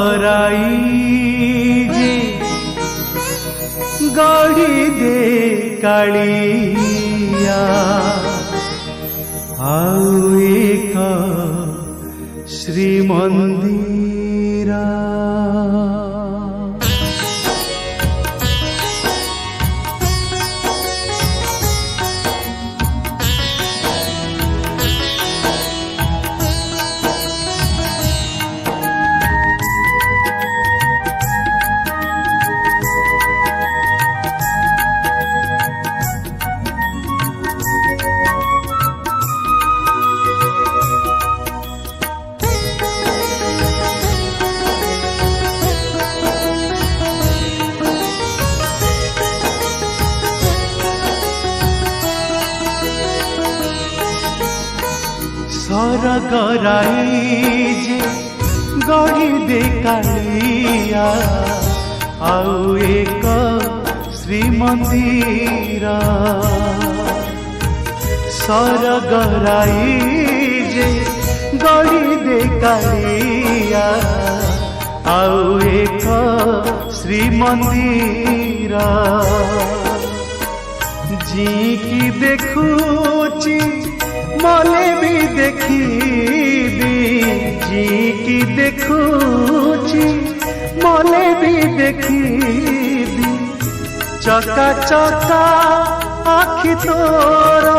सरगराई जे गढ़ी दे कालिया आउ एक श्रीमंदिरा सरगराई जे गढ़ी दे कालिया आउ एक श्रीमंदिरा सरगराई जे गढ़ी दे कालिया आउ एक श्रीमंदिरा जी की देखुची मले भी देखी जी की देखुची मले भी देखी चका चका आखि तोरा